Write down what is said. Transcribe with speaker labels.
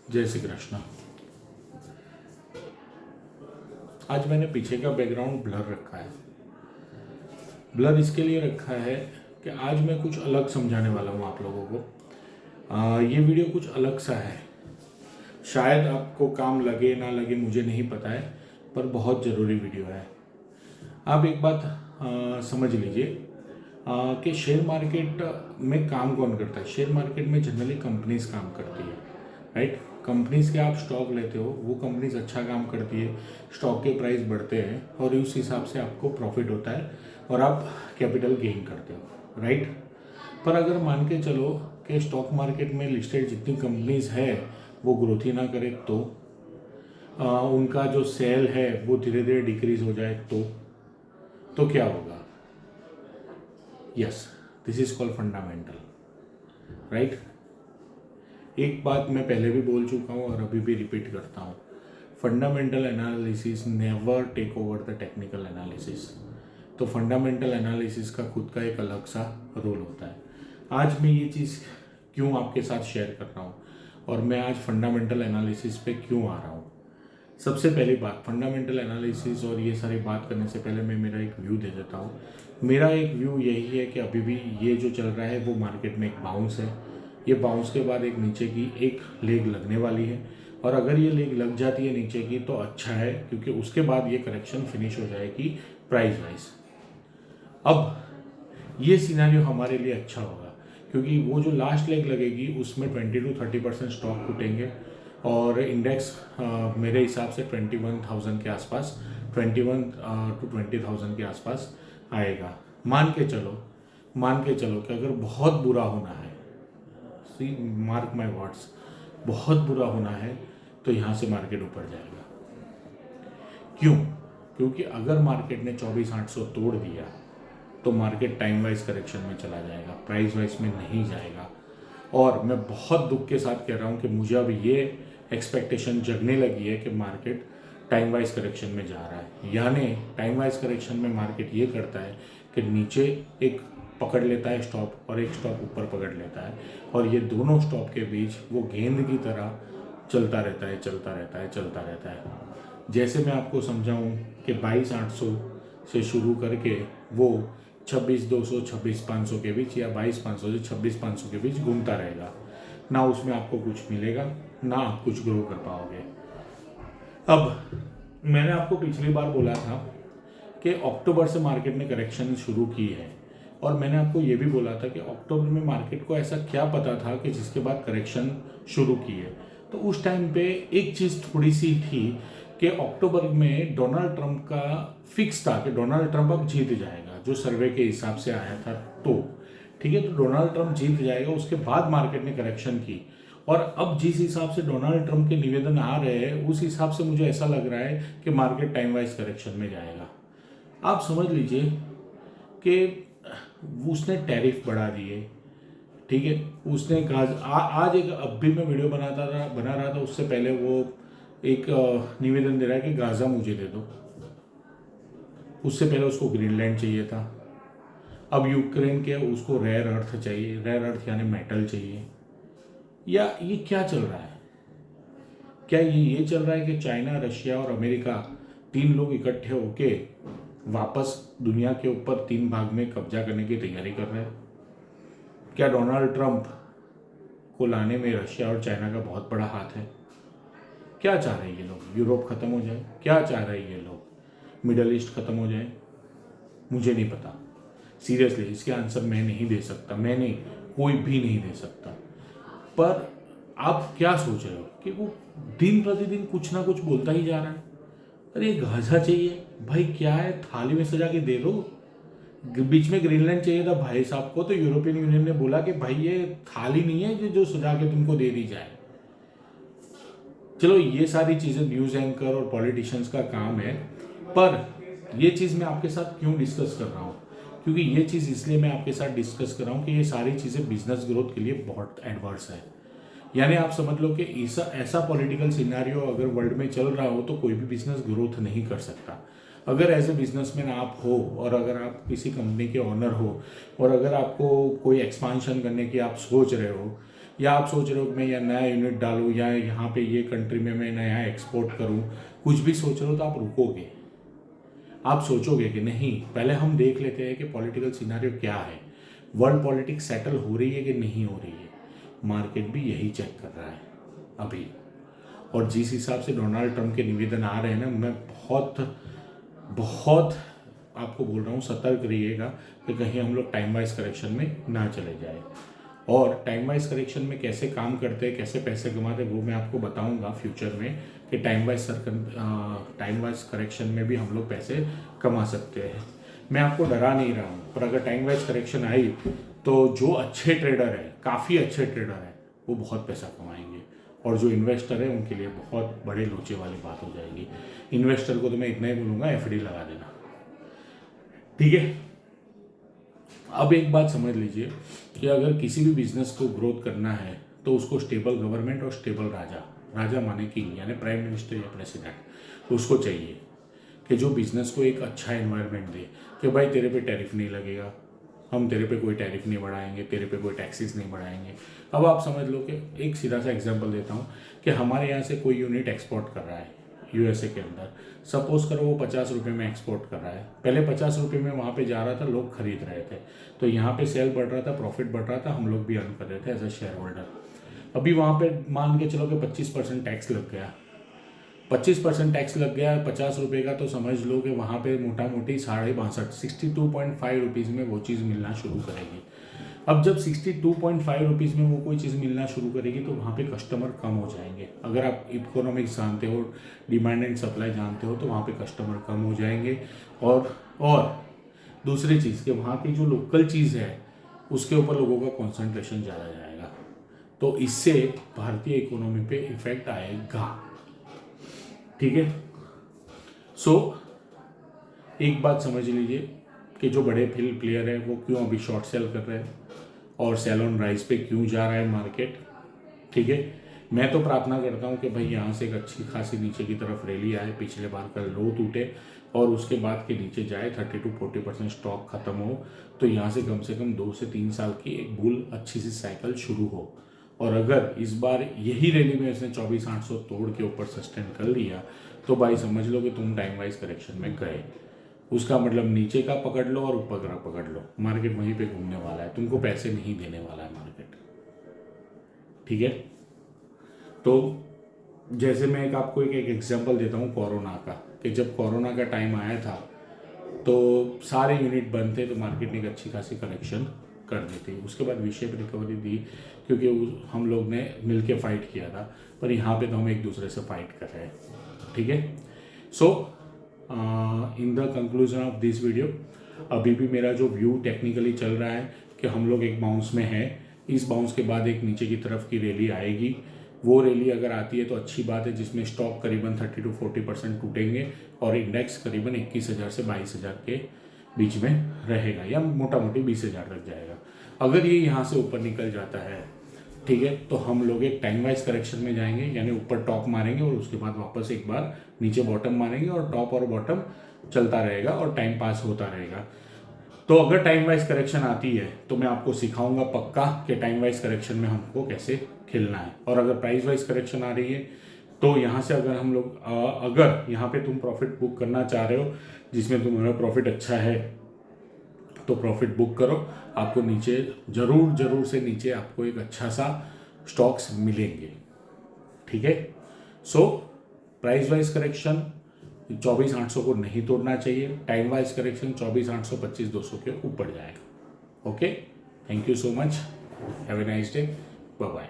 Speaker 1: जय श्री कृष्ण। आज मैंने पीछे का बैकग्राउंड ब्लर रखा है। ब्लर इसके लिए रखा है कि आज मैं कुछ अलग समझाने वाला हूँ आप लोगों को। ये वीडियो कुछ अलग सा है। शायद आपको काम लगे ना लगे मुझे नहीं पता है, पर बहुत ज़रूरी वीडियो है। आप एक बात समझ लीजिए कि शेयर मार्केट में काम कौन करता है। शेयर मार्केट में जनरली कंपनीज काम करती है, राइट। कंपनीज के आप स्टॉक लेते हो, वो कंपनीज अच्छा काम करती है, स्टॉक के प्राइस बढ़ते हैं और उस हिसाब से आपको प्रॉफिट होता है और आप कैपिटल गेन करते हो, राइट। पर अगर मान के चलो कि स्टॉक मार्केट में लिस्टेड जितनी कंपनीज है वो ग्रोथ ही ना करे उनका जो सेल है वो धीरे धीरे डिक्रीज हो जाए तो क्या होगा? Yes, this is called fundamental, right. एक बात मैं पहले भी बोल चुका हूँ और अभी भी रिपीट करता हूँ, fundamental analysis never take over the technical analysis. तो फंडामेंटल एनालिसिस का खुद का एक अलग सा रोल होता है। आज मैं ये चीज़ क्यों आपके साथ शेयर कर रहा हूँ और मैं आज फंडामेंटल एनालिसिस पे क्यों आ रहा हूँ। सबसे पहली बात, फंडामेंटल एनालिसिस और ये सारी बात करने से पहले मैं मेरा एक व्यू दे देता हूँ। मेरा एक व्यू यही है कि अभी भी ये जो चल रहा है वो मार्केट में एक बाउंस है। ये बाउंस के बाद एक नीचे की एक लेग लगने वाली है और अगर ये लेग लग जाती है नीचे की तो अच्छा है, क्योंकि उसके बाद ये करेक्शन फिनिश हो जाएगी प्राइस वाइज। अब ये सिनेरियो हमारे लिए अच्छा होगा क्योंकि वो जो लास्ट लेग लगेगी उसमें 20 to 30% स्टॉक टूटेंगे और इंडेक्स मेरे हिसाब से 21,000 के आसपास, 21 to 20,000 के आसपास आएगा। मान के चलो कि अगर बहुत बुरा होना है, सी मार्क माय वर्ड्स, बहुत बुरा होना है तो यहाँ से मार्केट ऊपर जाएगा। क्यों? क्योंकि अगर मार्केट ने 24,800 तोड़ दिया तो मार्केट टाइम वाइज करेक्शन में चला जाएगा, प्राइस वाइज में नहीं जाएगा। और मैं बहुत दुख के साथ कह रहा हूँ कि मुझे अब ये एक्सपेक्टेशन जगने लगी है कि मार्केट टाइम वाइज करेक्शन में जा रहा है। यानी टाइम वाइज करेक्शन में मार्केट ये करता है कि नीचे एक पकड़ लेता है स्टॉप और एक स्टॉप ऊपर पकड़ लेता है और ये दोनों स्टॉप के बीच वो गेंद की तरह चलता रहता है। जैसे मैं आपको समझाऊं कि 22,800 से शुरू करके वो 26,200 26,500 के बीच या 22,500 से 26,500 के बीच घूमता रहेगा। ना उसमें आपको कुछ मिलेगा, ना आप कुछ ग्रो कर पाओगे। अब मैंने आपको पिछली बार बोला था कि अक्टूबर से मार्केट ने करेक्शन शुरू की है और मैंने आपको ये भी बोला था कि अक्टूबर में मार्केट को ऐसा क्या पता था कि जिसके बाद करेक्शन शुरू की है। तो उस टाइम पे एक चीज़ थोड़ी सी थी कि अक्टूबर में डोनाल्ड ट्रंप का फिक्स था कि डोनाल्ड ट्रंप अब जीत जाएगा, जो सर्वे के हिसाब से आया था। तो ठीक है, तो डोनाल्ड ट्रंप जीत जाएगा, उसके बाद मार्केट ने करेक्शन की। और अब जिस हिसाब से डोनाल्ड ट्रंप के निवेदन आ रहे हैं उस हिसाब से मुझे ऐसा लग रहा है कि मार्केट टाइम वाइज करेक्शन में जाएगा। आप समझ लीजिए कि उसने टैरिफ बढ़ा दिए, ठीक है। उसने आज एक अब भी मैं वीडियो बना रहा था, उससे पहले वो एक निवेदन दे रहा है कि गाजा मुझे दे दो। उससे पहले उसको ग्रीनलैंड चाहिए था। अब यूक्रेन के उसको रेयर अर्थ चाहिए, रेयर अर्थ यानी मेटल चाहिए। या ये क्या चल रहा है? क्या ये चल रहा है कि चाइना, रशिया और अमेरिका, तीन लोग इकट्ठे होके वापस दुनिया के ऊपर 3 भाग में कब्जा करने की तैयारी कर रहे हैं? क्या डोनाल्ड ट्रंप को लाने में रशिया और चाइना का बहुत बड़ा हाथ है? क्या चाह रहे हैं ये लोग? यूरोप खत्म हो जाए? क्या चाह रहे हैं ये लोग? मिडल ईस्ट खत्म हो जाए? मुझे नहीं पता, सीरियसली इसके आंसर मैं नहीं दे सकता, मैं नहीं, कोई भी नहीं दे सकता। पर आप क्या सोच रहे हो कि वो दिन प्रतिदिन कुछ ना कुछ बोलता ही जा रहा है। अरे गाजा चाहिए भाई, क्या है, थाली में सजा के दे दो। बीच में ग्रीनलैंड चाहिए था भाई साहब को, तो यूरोपियन यूनियन ने बोला कि भाई ये थाली नहीं है जो सजा के तुमको दे दी जाए। चलो ये सारी चीज़ें न्यूज़ एंकर और पॉलिटिशियंस का काम है, पर ये चीज़ मैं आपके साथ क्यों डिस्कस कर रहा हूँ? क्योंकि ये चीज़ इसलिए मैं आपके साथ डिस्कस कर रहा हूँ कि ये सारी चीज़ें बिजनेस ग्रोथ के लिए बहुत एडवर्स है। यानी आप समझ लो कि ऐसा पॉलिटिकल सिनेरियो अगर वर्ल्ड में चल रहा हो तो कोई भी बिजनेस ग्रोथ नहीं कर सकता। अगर एज ए बिजनेसमैन आप हो और अगर आप किसी कंपनी के ऑनर हो और अगर आपको कोई एक्सपांशन करने की आप सोच रहे हो या आप सोच रहे हो कि मैं यह नया यूनिट डालूँ या यहाँ पे ये कंट्री में मैं नया एक्सपोर्ट करूँ, कुछ भी सोच रहे हो तो आप रुकोगे, आप सोचोगे कि नहीं पहले हम देख लेते हैं कि पॉलिटिकल सिनारियो क्या है, वर्ल्ड पॉलिटिक्स सेटल हो रही है कि नहीं हो रही है। मार्केट भी यही चेक कर रहा है अभी, और जिस हिसाब से डोनाल्ड ट्रंप के निवेदन आ रहे हैं ना, मैं बहुत बहुत आपको बोल रहा हूँ सतर्क रहिएगा कि कहीं हम लोग टाइम वाइज करेक्शन में ना चले जाए। और टाइम वाइज करेक्शन में कैसे काम करते हैं, कैसे पैसे कमाते हैं, वो मैं आपको बताऊंगा फ्यूचर में कि टाइम वाइज करेक्शन में भी हम लोग पैसे कमा सकते हैं। मैं आपको डरा नहीं रहा हूँ, पर अगर टाइम वाइज करेक्शन आई तो जो अच्छे ट्रेडर है, काफ़ी अच्छे ट्रेडर है, वो बहुत पैसा कमाएंगे, और जो इन्वेस्टर है उनके लिए बहुत बड़े लोचे वाली बात हो जाएगी। इन्वेस्टर को तो मैं इतना ही बोलूँगा, एफडी लगा देना, ठीक है। अब एक बात समझ लीजिए कि अगर किसी भी बिजनेस को ग्रोथ करना है तो उसको स्टेबल गवर्नमेंट और स्टेबल राजा माने किंग यानी प्राइम मिनिस्टर या प्रेसिडेंट, उसको चाहिए कि जो बिजनेस को एक अच्छा एनवायरनमेंट दे कि भाई तेरे पे टैरिफ नहीं लगेगा, हम तेरे पे कोई टैरिफ नहीं बढ़ाएंगे, तेरे पे कोई टैक्सेस नहीं बढ़ाएंगे। अब आप समझ लो कि एक सीधा सा एग्जांपल देता हूँ कि हमारे यहाँ से कोई यूनिट एक्सपोर्ट कर रहा है यूएसए के अंदर, सपोज करो वो 50 रुपये में एक्सपोर्ट कर रहा है, पहले 50 रुपये में वहाँ पे जा रहा था, लोग खरीद रहे थे, तो यहाँ पे सेल बढ़ रहा था, प्रॉफिट बढ़ रहा था, हम लोग भी अर्न कर रहे थे एज ए शेयर होल्डर। अभी वहाँ पे मान के चलो कि 25% टैक्स लग गया, 25% टैक्स लग गया 50 रुपये का, तो समझ लो कि वहाँ पे मोटा मोटी 62.5 रुपीज़ में वो चीज़ मिलना शुरू करेगी। अब जब 62.5 रुपीज़ में वो कोई चीज़ मिलना शुरू करेगी तो वहाँ पे कस्टमर कम हो जाएंगे। अगर आप इकोनॉमिक्स जानते हो, डिमांड एंड सप्लाई जानते हो, तो वहाँ पे कस्टमर कम हो जाएंगे। और दूसरी चीज़ कि वहाँ की जो लोकल चीज़ है उसके ऊपर लोगों का कॉन्सेंट्रेशन ज़्यादा जाएगा, तो इससे भारतीय इकोनॉमी पे इफेक्ट आएगा, ठीक है। सो एक बात समझ लीजिए कि जो बड़े प्लेयर है वो क्यों अभी शॉर्ट सेल कर रहे हैं और सेल ऑन राइज पे क्यों जा रहा है मार्केट, ठीक है। मैं तो प्रार्थना करता हूँ कि भाई यहाँ से एक अच्छी खासी नीचे की तरफ रैली आए, पिछले बार का लो टूटे और उसके बाद के नीचे जाए, 30 to 40% स्टॉक खत्म हो, तो यहाँ से कम 2 से 3 साल की एक बुल अच्छी सी साइकिल शुरू हो। और अगर इस बार यही रैली में इसने 24,800 तोड़ के ऊपर सस्टेन कर लिया तो भाई समझ लो कि तुम टाइम वाइज करेक्शन में गए। उसका मतलब नीचे का पकड़ लो और ऊपर का पकड़ लो, मार्केट वहीं पे घूमने वाला है, तुमको पैसे नहीं देने वाला है मार्केट, ठीक है। तो जैसे मैं आपको एक एग्जांपल देता हूँ कोरोना का, कि जब कोरोना का टाइम आया था तो सारे यूनिट बंद थे, तो मार्केट ने एक अच्छी खासी करेक्शन कर दी थी। उसके बाद वी शेप रिकवरी दी क्योंकि हम लोग ने मिलके फाइट किया था, पर यहाँ पे तो हम एक दूसरे से फाइट कर रहे हैं, ठीक है। So in the conclusion of this video, अभी भी मेरा जो व्यू टेक्निकली चल रहा है कि हम लोग एक बाउंस में हैं, इस बाउंस के बाद एक नीचे की तरफ की रैली आएगी। वो रैली अगर आती है तो अच्छी बात है, जिसमें स्टॉक करीबन 30 to 40% टूटेंगे और इंडेक्स करीबन 21,000 से 22,000 के बीच में रहेगा, या मोटा मोटी 20,000 तक जाएगा। अगर ये यहाँ से ऊपर निकल जाता है, ठीक है, तो हम लोग एक टाइम वाइज करेक्शन में जाएंगे, यानी ऊपर टॉप मारेंगे और उसके बाद वापस एक बार नीचे बॉटम मारेंगे और टॉप और बॉटम चलता रहेगा और टाइम पास होता रहेगा। तो अगर टाइम वाइज करेक्शन आती है तो मैं आपको सिखाऊंगा पक्का कि टाइम वाइज करेक्शन में हमको कैसे खेलना है। और अगर प्राइस वाइज करेक्शन आ रही है तो यहाँ से अगर हम लोग अगर यहाँ पे तुम प्रॉफिट बुक करना चाह रहे हो जिसमें तुम्हारा प्रॉफिट अच्छा है तो प्रॉफिट बुक करो, आपको नीचे जरूर से नीचे आपको एक अच्छा सा स्टॉक्स मिलेंगे, ठीक है। सो प्राइस वाइज करेक्शन 24,800 को नहीं तोड़ना चाहिए, टाइम वाइज करेक्शन 24,800 25,200 के ऊपर जाएगा। Okay, thank you so much, have a nice day, bye bye.